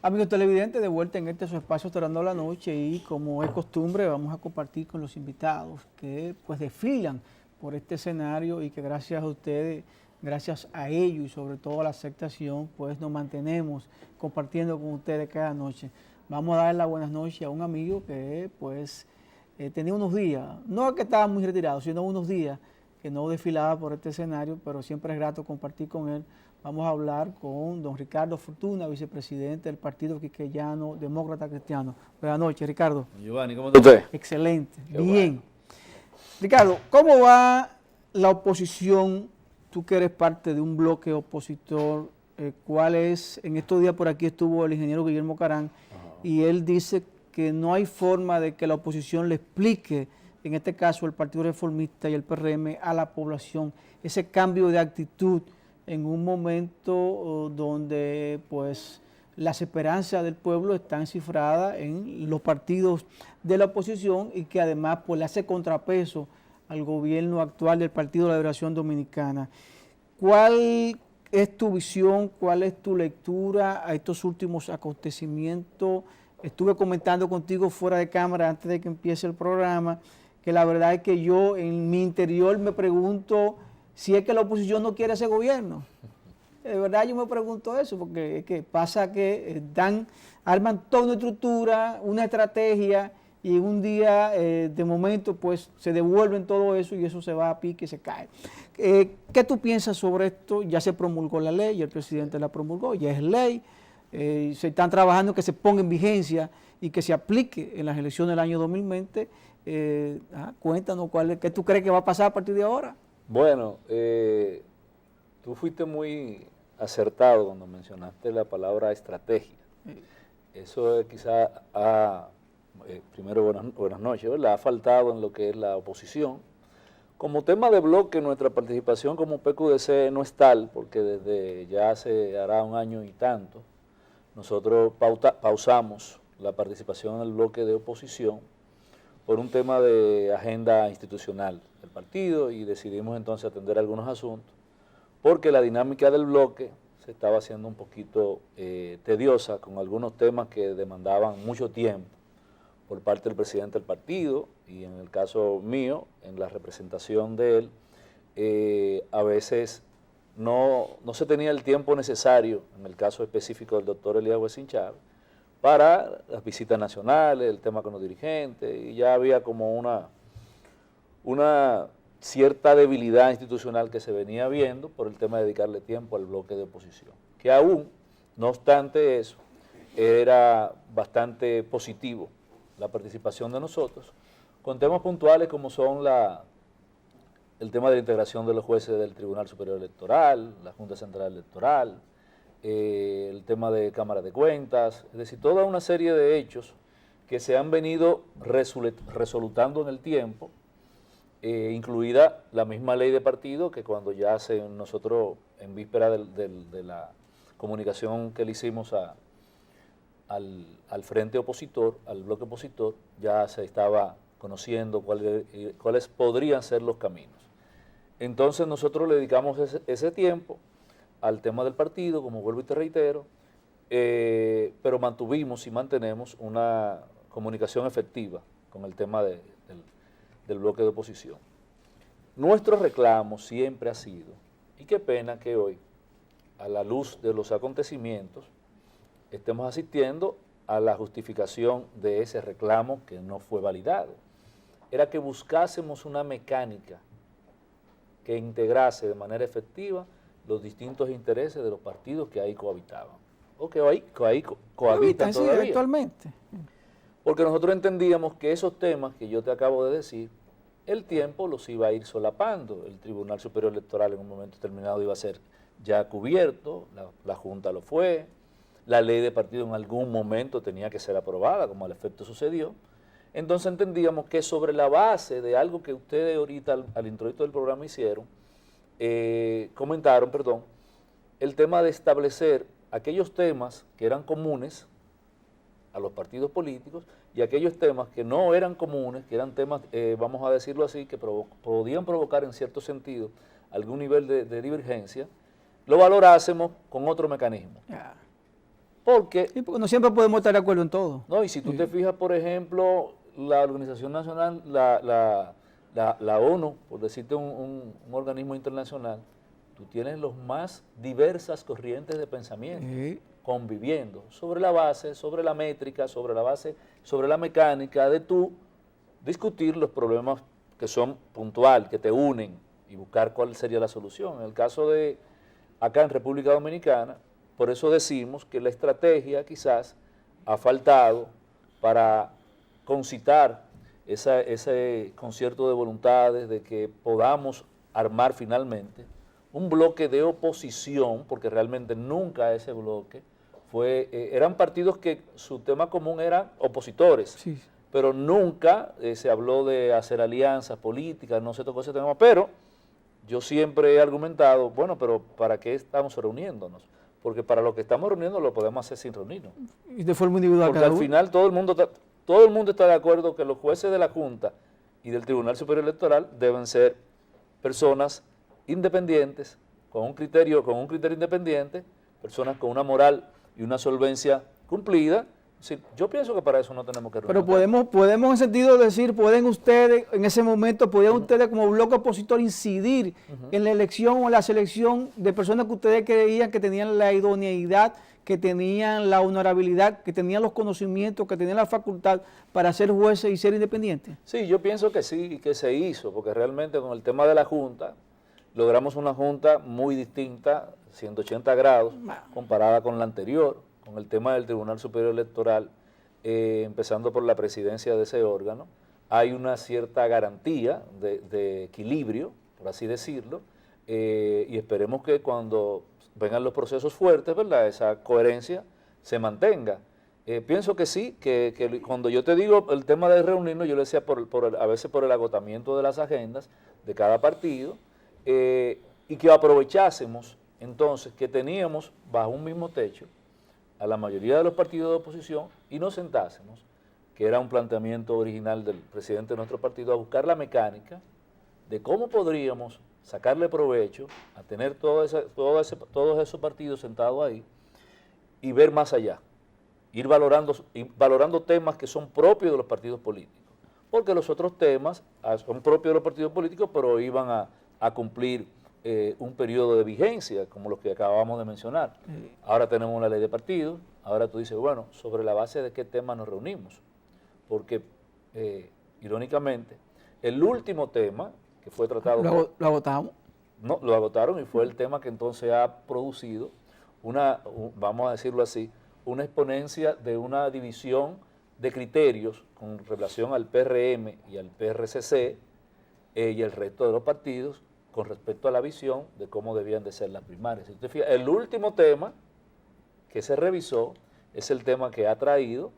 Amigos televidentes, de vuelta en este su espacio Torando la Noche y como es costumbre vamos a compartir con los invitados que pues desfilan por este escenario y que gracias a ustedes, gracias a ellos y sobre todo a la aceptación, pues nos mantenemos compartiendo con ustedes cada noche. Vamos a dar las buenas noches a un amigo que pues tenía unos días, no que estaba muy retirado, sino unos días que no desfilaba por este escenario, pero siempre es grato compartir con él. Vamos a hablar con don Ricardo Fortuna, vicepresidente del Partido Quisqueyano Demócrata Cristiano. Buenas noches, Ricardo. Giovanni, ¿cómo está usted? Excelente, Qué bien. bueno. Ricardo, ¿cómo va la oposición? Tú que eres parte de un bloque opositor, ¿cuál es? En estos días por aquí estuvo el ingeniero Guillermo Carán y él dice que no hay forma de que la oposición le explique, en este caso el Partido Reformista y el PRM, a la población ese cambio de actitud en un momento donde pues las esperanzas del pueblo están cifradas en los partidos de la oposición y que además pues le hace contrapeso al gobierno actual del Partido de la Liberación Dominicana. ¿Cuál es tu visión, cuál es tu lectura a estos últimos acontecimientos? Estuve comentando contigo fuera de cámara antes de que empiece el programa, que la verdad es que yo en mi interior me pregunto si es que la oposición no quiere ese gobierno. De verdad yo me pregunto eso, porque es que pasa que arman toda una estructura, una estrategia, y en un día, de momento, pues se devuelven todo eso y eso se va a pique y se cae. ¿Qué tú piensas sobre esto? Ya se promulgó la ley, ya el presidente la promulgó, ya es ley, se están trabajando que se ponga en vigencia y que se aplique en las elecciones del año 2020. Cuéntanos, ¿qué tú crees que va a pasar a partir de ahora? Bueno, tú fuiste muy acertado cuando mencionaste la palabra estrategia. Eso quizá primero buenas noches, ¿verdad? Ha faltado en lo que es la oposición. Como tema de bloque, nuestra participación como PQDC no es tal, porque desde ya hace hará un año y tanto, nosotros pausamos la participación en el bloque de oposición por un tema de agenda institucional del partido y decidimos entonces atender algunos asuntos, porque la dinámica del bloque se estaba haciendo un poquito tediosa con algunos temas que demandaban mucho tiempo por parte del presidente del partido y en el caso mío, en la representación de él, a veces no se tenía el tiempo necesario, en el caso específico del doctor Elías Huesín Chávez, para las visitas nacionales, el tema con los dirigentes, y ya había como una cierta debilidad institucional que se venía viendo por el tema de dedicarle tiempo al bloque de oposición, que aún, no obstante eso, era bastante positivo la participación de nosotros, con temas puntuales como son el tema de la integración de los jueces del Tribunal Superior Electoral, la Junta Central Electoral, el tema de Cámara de Cuentas, es decir, toda una serie de hechos que se han venido resolutando en el tiempo, incluida la misma ley de partido que cuando ya nosotros en víspera de la comunicación que le hicimos al frente opositor, al bloque opositor, ya se estaba conociendo cuáles podrían ser los caminos. Entonces nosotros le dedicamos ese tiempo al tema del partido, como vuelvo y te reitero, pero mantuvimos y mantenemos una comunicación efectiva con el tema del bloque de oposición. Nuestro reclamo siempre ha sido, y qué pena que hoy, a la luz de los acontecimientos, estemos asistiendo a la justificación de ese reclamo que no fue validado. Era que buscásemos una mecánica que integrase de manera efectiva los distintos intereses de los partidos que ahí cohabitaban, o que ahí cohabitan todavía. Sí, actualmente. Porque nosotros entendíamos que esos temas que yo te acabo de decir, el tiempo los iba a ir solapando. El Tribunal Superior Electoral en un momento determinado iba a ser ya cubierto, la Junta lo fue, la ley de partido en algún momento tenía que ser aprobada, como al efecto sucedió. Entonces entendíamos que sobre la base de algo que ustedes ahorita al introito del programa comentaron, el tema de establecer aquellos temas que eran comunes a los partidos políticos y aquellos temas que no eran comunes, que eran temas, vamos a decirlo así, que podían provocar en cierto sentido algún nivel de divergencia, lo valorásemos con otro mecanismo. Porque, Sí, porque no siempre podemos estar de acuerdo en todo. no, y si tú te fijas, por ejemplo, la Organización Nacional, la ONU, por decirte un organismo internacional, tú tienes los más diversas corrientes de pensamiento Sí. conviviendo sobre la base, sobre la métrica, sobre la base, sobre la mecánica de tú discutir los problemas que son puntuales, que te unen y buscar cuál sería la solución. En el caso de acá en República Dominicana, por eso decimos que la estrategia quizás ha faltado para concitar ese concierto de voluntades de que podamos armar finalmente un bloque de oposición, porque realmente nunca ese bloque eran partidos que su tema común eran opositores, Sí. pero nunca se habló de hacer alianzas políticas, no se tocó ese tema, pero yo siempre he argumentado, bueno, pero ¿para qué estamos reuniéndonos? Porque para lo que estamos reuniendo lo podemos hacer sin reunirnos. Y de forma individual Porque cada al uno. final todo el mundo está de acuerdo que los jueces de la Junta y del Tribunal Superior Electoral deben ser personas independientes, con un criterio independiente, personas con una moral y una solvencia cumplida. Sí, yo pienso que para eso no tenemos que Pero reunirnos. podemos en sentido decir, pueden ustedes, en ese momento, podían ustedes como bloque opositor incidir en la elección o la selección de personas que ustedes creían que tenían la idoneidad, que tenían la honorabilidad, que tenían los conocimientos, que tenían la facultad para ser jueces y ser independientes. Sí, yo pienso que sí, que se hizo, porque realmente con el tema de la Junta, logramos una Junta muy distinta, 180 grados, comparada con la anterior, con el tema del Tribunal Superior Electoral, empezando por la presidencia de ese órgano. Hay una cierta garantía de equilibrio, por así decirlo, y esperemos que cuando vengan los procesos fuertes, ¿verdad?, esa coherencia se mantenga. Pienso que sí, que cuando yo te digo el tema de reunirnos, yo lo decía a veces por el agotamiento de las agendas de cada partido, y que aprovechásemos entonces que teníamos bajo un mismo techo a la mayoría de los partidos de oposición y nos sentásemos, que era un planteamiento original del presidente de nuestro partido, a buscar la mecánica de cómo podríamos sacarle provecho a tener todos esos partidos sentados ahí y ver más allá, ir valorando temas que son propios de los partidos políticos, porque los otros temas son propios de los partidos políticos, pero iban a cumplir un periodo de vigencia, como los que acabamos de mencionar. Ahora tenemos una ley de partidos, ahora tú dices, bueno, ¿sobre la base de qué tema nos reunimos? Porque, irónicamente, el último tema que fue tratado... Lo agotamos. No, lo agotaron y fue el tema que entonces ha producido vamos a decirlo así, una exponencia de una división de criterios con relación al PRM y al PRCC y el resto de los partidos con respecto a la visión de cómo debían de ser las primarias. Si usted fija, el último tema que se revisó es el tema que ha traído,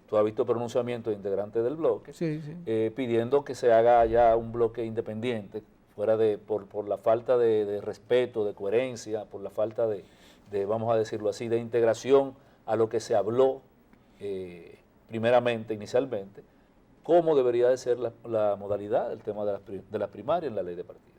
tú has visto pronunciamientos de integrantes del bloque, Sí. pidiendo que se haga ya un bloque independiente, por la falta de respeto, de coherencia, por la falta de, vamos a decirlo así, de integración a lo que se habló inicialmente, cómo debería de ser la modalidad, el tema de las primarias en la ley de partidos.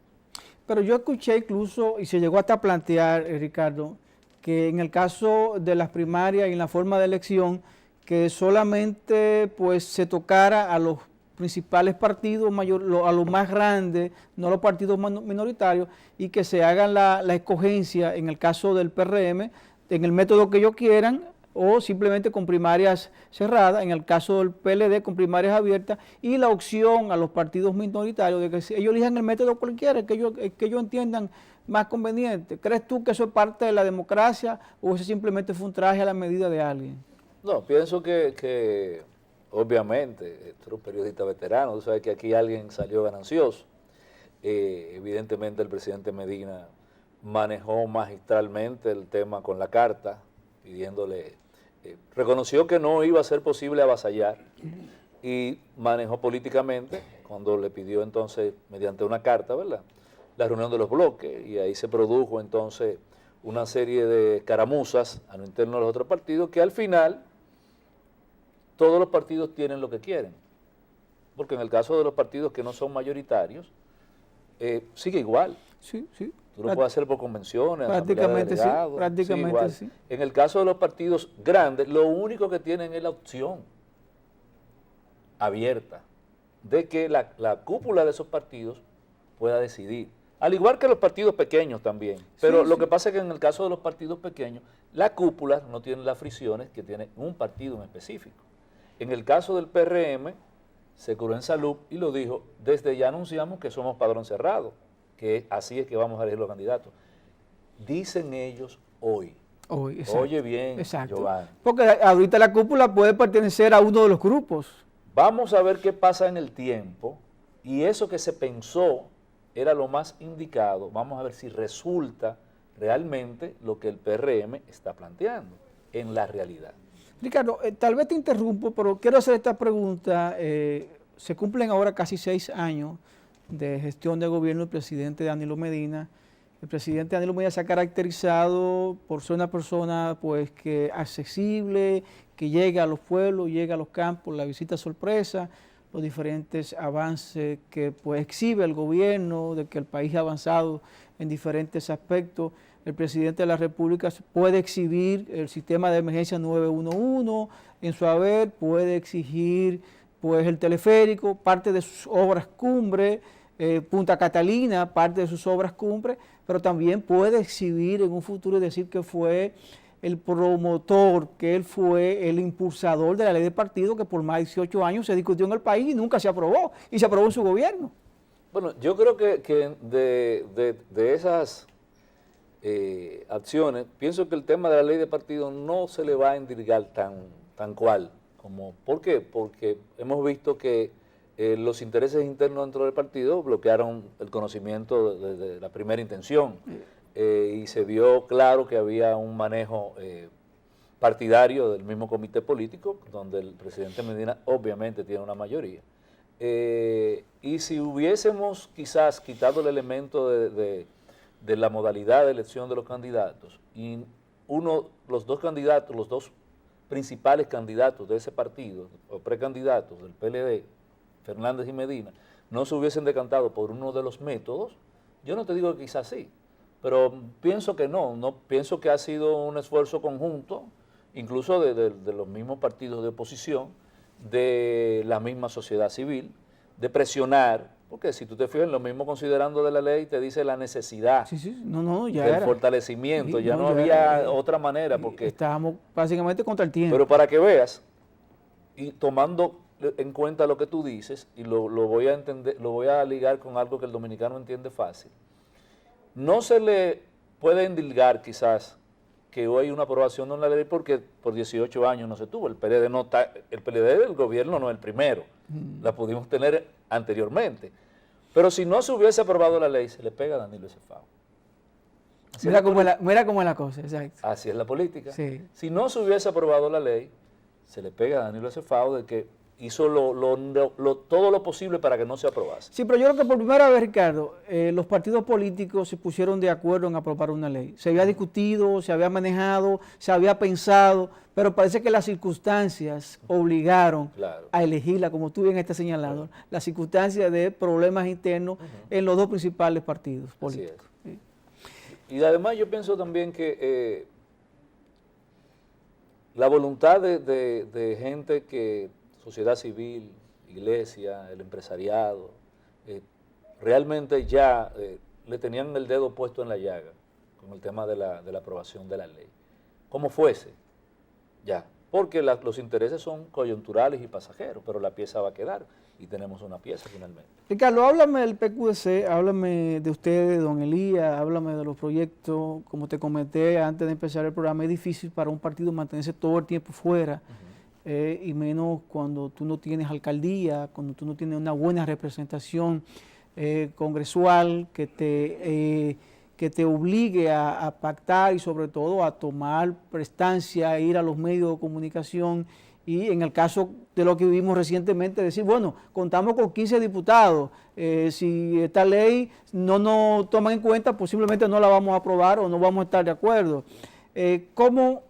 Pero yo escuché incluso, y se llegó hasta a plantear, Ricardo, que en el caso de las primarias y en la forma de elección, que solamente pues se tocara a los principales partidos, a los más grandes, no a los partidos minoritarios, y que se haga la escogencia en el caso del PRM, en el método que ellos quieran, o simplemente con primarias cerradas, en el caso del PLD con primarias abiertas, y la opción a los partidos minoritarios de que ellos elijan el método cualquiera, que ellos entiendan más conveniente. ¿Crees tú que eso es parte de la democracia o eso simplemente fue un traje a la medida de alguien? No, pienso que obviamente, tú eres un periodista veterano, tú sabes que aquí alguien salió ganancioso. Evidentemente el presidente Medina manejó magistralmente el tema con la carta, pidiéndole, reconoció que no iba a ser posible avasallar y manejó políticamente cuando le pidió entonces, mediante una carta, ¿verdad?, la reunión de los bloques, y ahí se produjo entonces una serie de caramuzas a lo interno de los otros partidos que al final todos los partidos tienen lo que quieren, porque en el caso de los partidos que no son mayoritarios, sigue igual. Sí. Tú lo puedes hacer por convenciones, prácticamente sí, delegados, prácticamente sí. En el caso de los partidos grandes, lo único que tienen es la opción abierta de que la cúpula de esos partidos pueda decidir. Al igual que los partidos pequeños también. Pero Sí, lo sí. que pasa es que en el caso de los partidos pequeños, la cúpula no tiene las fricciones que tiene un partido en específico. En el caso del PRM, se curó en salud y lo dijo, desde ya anunciamos que somos padrón cerrado, que así es que vamos a elegir los candidatos. Dicen ellos hoy. Hoy, exacto, Oye bien, exacto. Giovanni. Porque ahorita la cúpula puede pertenecer a uno de los grupos. Vamos a ver qué pasa en el tiempo y eso que se pensó era lo más indicado. Vamos a ver si resulta realmente lo que el PRM está planteando en la realidad. Ricardo, tal vez te interrumpo, pero quiero hacer esta pregunta. Se cumplen ahora casi 6 años de gestión de gobierno del presidente Danilo Medina. El presidente Danilo Medina se ha caracterizado por ser una persona pues que accesible, que llega a los pueblos, llega a los campos, la visita sorpresa, los diferentes avances que pues exhibe el gobierno, de que el país ha avanzado en diferentes aspectos. El presidente de la República puede exhibir el sistema de emergencia 911 en su haber, puede exigir pues el teleférico, parte de sus obras cumbre, Punta Catalina, parte de sus obras cumbre, pero también puede exhibir en un futuro y decir que fue el promotor, que él fue el impulsador de la ley de partido que por más de 18 años se discutió en el país y nunca se aprobó, y se aprobó en su gobierno. Bueno, yo creo que de esas acciones, pienso que el tema de la ley de partido no se le va a endilgar tan cual. ¿Por qué? Porque hemos visto que los intereses internos dentro del partido bloquearon el conocimiento de la primera intención y se vio claro que había un manejo partidario del mismo comité político, donde el presidente Medina obviamente tiene una mayoría. Y si hubiésemos quizás quitado el elemento de la modalidad de elección de los candidatos y los dos principales candidatos de ese partido, o precandidatos del PLD, Fernández y Medina, no se hubiesen decantado por uno de los métodos, yo no te digo que quizás sí, pero pienso que no pienso que ha sido un esfuerzo conjunto, incluso de los mismos partidos de oposición, de la misma sociedad civil, de presionar, porque si tú te fijas, lo mismo considerando de la ley, te dice la necesidad Ya del era fortalecimiento, Sí, ya no ya había era. otra manera, porque Estábamos básicamente contra el tiempo. pero para que veas, y tomando en cuenta lo que tú dices, y lo voy a entender, lo voy a ligar con algo que el dominicano entiende fácil, no se le puede endilgar quizás que hoy hay una aprobación de una ley porque por 18 años no se tuvo. El PLD del gobierno no es el primero, la pudimos tener anteriormente. Pero si no se hubiese aprobado la ley, se le pega a Danilo ese FAO. Mira cómo es la cosa, exacto. Así es la política. Sí. Si no se hubiese aprobado la ley, se le pega a Danilo Acefao de que hizo todo lo posible para que no se aprobase. Sí, pero yo creo que por primera vez, Ricardo, los partidos políticos se pusieron de acuerdo en aprobar una ley. Se había discutido, se había manejado, se había pensado, pero parece que las circunstancias obligaron a elegirla, como tú bien estás señalando, las circunstancias de problemas internos en los dos principales partidos políticos. Sí. Y además yo pienso también que la voluntad de gente que, sociedad civil, iglesia, el empresariado, realmente ya le tenían el dedo puesto en la llaga con el tema de la aprobación de la ley. Como fuese, ya. Porque los intereses son coyunturales y pasajeros, pero la pieza va a quedar y tenemos una pieza finalmente. Ricardo, háblame del PQDC, háblame de ustedes, don Elías, háblame de los proyectos. Como te comenté antes de empezar el programa, es difícil para un partido mantenerse todo el tiempo fuera, y menos cuando tú no tienes alcaldía, cuando tú no tienes una buena representación congresual que te obligue a pactar y sobre todo a tomar prestancia, a ir a los medios de comunicación y en el caso de lo que vivimos recientemente decir, bueno, contamos con 15 diputados, si esta ley no nos toma en cuenta, posiblemente no la vamos a aprobar o no vamos a estar de acuerdo. ¿Cómo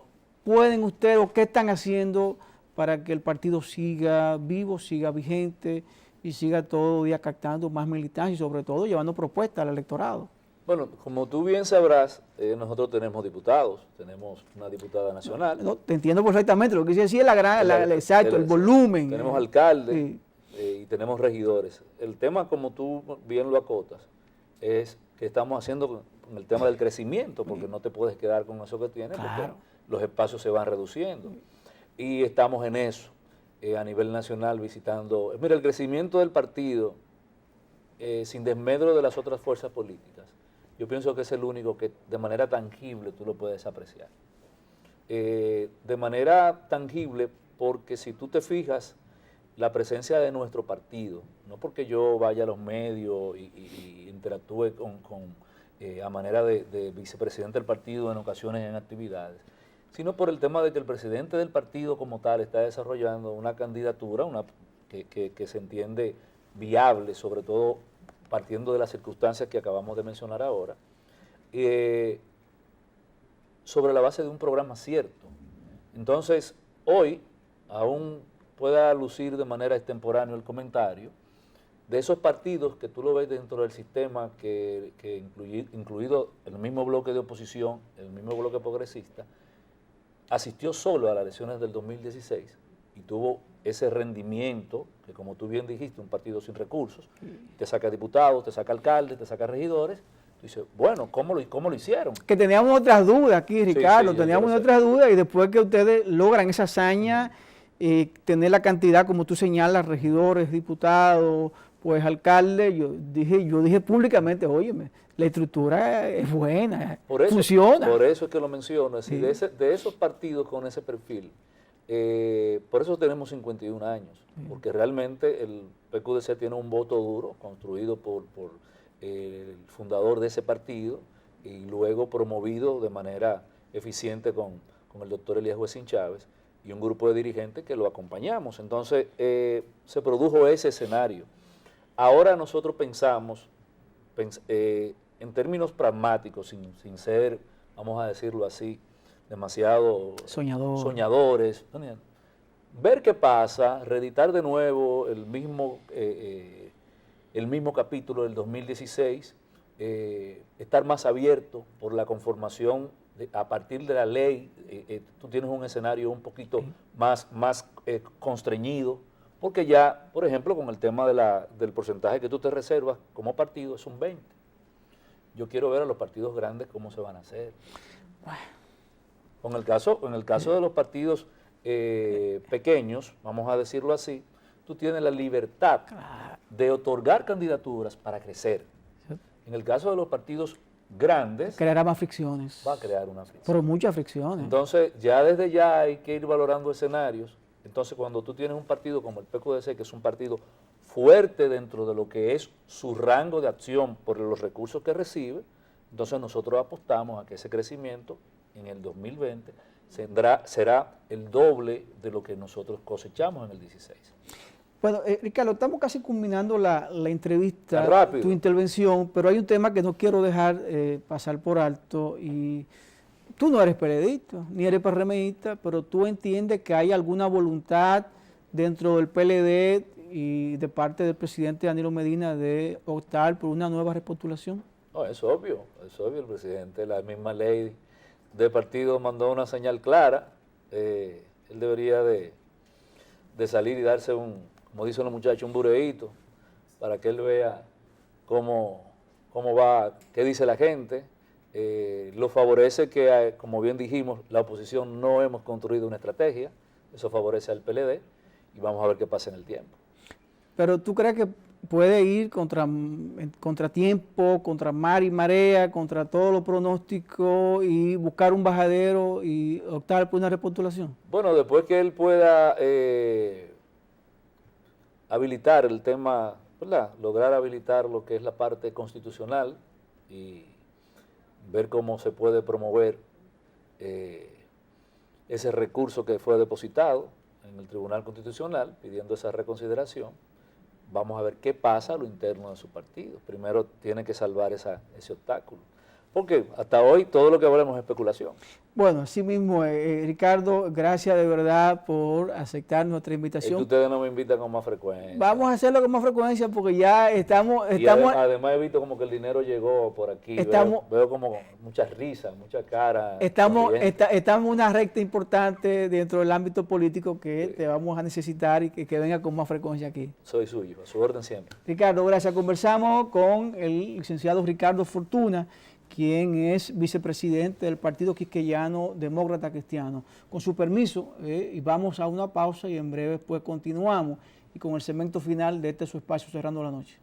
pueden ustedes o qué están haciendo para que el partido siga vivo, siga vigente y siga todo día captando más militancia y sobre todo llevando propuestas al electorado? Bueno, como tú bien sabrás, nosotros tenemos diputados, tenemos una diputada nacional. No, te entiendo perfectamente, lo que quise decir es exacto, el volumen. Tenemos alcaldes Sí. y tenemos regidores. El tema, como tú bien lo acotas, es que estamos haciendo con el tema del crecimiento, porque no te puedes quedar con eso que tienes, Claro. porque los espacios se van reduciendo. Y estamos en eso, a nivel nacional, visitando. Mira, el crecimiento del partido, sin desmedro de las otras fuerzas políticas, yo pienso que es el único que de manera tangible tú lo puedes apreciar. De manera tangible, porque si tú te fijas, la presencia de nuestro partido, no porque yo vaya a los medios y interactúe a manera de vicepresidente del partido en ocasiones en actividades, sino por el tema de que el presidente del partido como tal está desarrollando una candidatura que se entiende viable, sobre todo partiendo de las circunstancias que acabamos de mencionar ahora, sobre la base de un programa cierto. Entonces, hoy, aún pueda lucir de manera extemporánea el comentario, de esos partidos que tú lo ves dentro del sistema, incluido el mismo bloque de oposición, el mismo bloque progresista, asistió solo a las elecciones del 2016 y tuvo ese rendimiento, que como tú bien dijiste, un partido sin recursos, te saca diputados, te saca alcaldes, te saca regidores. Tú dices, bueno, ¿cómo lo hicieron? Que teníamos otras dudas aquí, Ricardo, sí, teníamos otras dudas y después que ustedes logran esa hazaña, tener la cantidad, como tú señalas, regidores, diputados, pues alcaldes, yo dije públicamente, óyeme, la estructura es buena, funciona. Por eso es que lo menciono, es decir, de esos partidos con ese perfil, por eso tenemos 51 años, porque realmente el PQDC tiene un voto duro construido por el fundador de ese partido y luego promovido de manera eficiente con el doctor Elías Huesín Chávez y un grupo de dirigentes que lo acompañamos. Entonces se produjo ese escenario. Ahora nosotros pensamos, en términos pragmáticos, sin ser, vamos a decirlo así, demasiado soñadores, ver qué pasa, reeditar de nuevo el mismo capítulo del 2016, estar más abierto por la conformación, a partir de la ley, tú tienes un escenario un poquito más constreñido, porque ya, por ejemplo, con el tema del porcentaje que tú te reservas como partido es un 20%. Yo quiero ver a los partidos grandes cómo se van a hacer. En el caso de los partidos pequeños, vamos a decirlo así, tú tienes la libertad de otorgar candidaturas para crecer. En el caso de los partidos grandes, creará más fricciones. Va a crear una fricción. Pero muchas fricciones. Entonces, ya desde ya hay que ir valorando escenarios. Entonces, cuando tú tienes un partido como el PQDC, que es un partido fuerte dentro de lo que es su rango de acción por los recursos que recibe, entonces nosotros apostamos a que ese crecimiento en el 2020 será el doble de lo que nosotros cosechamos en el 16. Bueno, Ricardo, estamos casi culminando la entrevista, tu intervención, pero hay un tema que no quiero dejar pasar por alto y tú no eres periodista, ni eres PRMista, pero tú entiendes que hay alguna voluntad dentro del PLD y de parte del presidente Danilo Medina de optar por una nueva repostulación. No, es obvio, el presidente, la misma ley del partido mandó una señal clara, él debería de salir y darse como dicen los muchachos, un bureíto, para que él vea cómo va, qué dice la gente. Lo favorece que, como bien dijimos, la oposición no hemos construido una estrategia, eso favorece al PLD y vamos a ver qué pasa en el tiempo. Pero ¿tú crees que puede ir contra tiempo, contra mar y marea, contra todos los pronósticos y buscar un bajadero y optar por una repostulación? Bueno, después que él pueda habilitar el tema, ¿verdad? Lograr habilitar lo que es la parte constitucional y ver cómo se puede promover ese recurso que fue depositado en el Tribunal Constitucional pidiendo esa reconsideración. Vamos a ver qué pasa a lo interno de su partido. Primero tiene que salvar ese obstáculo. Porque hasta hoy todo lo que hablamos es especulación. Bueno, así mismo, Ricardo, gracias de verdad por aceptar nuestra Es invitación. que ustedes no me invitan con más frecuencia. Vamos a hacerlo con más frecuencia porque ya estamos... Y además he visto como que el dinero llegó por aquí. Veo como muchas risas, muchas caras. Estamos en una recta importante dentro del ámbito político que te vamos a necesitar y que venga con más frecuencia aquí. Soy suyo, a su orden siempre. Ricardo, gracias. Conversamos con el licenciado Ricardo Fortuna, quien es vicepresidente del Partido Quisqueyano Demócrata Cristiano. Con su permiso, y vamos a una pausa y en breve pues continuamos y con el segmento final de este su espacio Cerrando la Noche.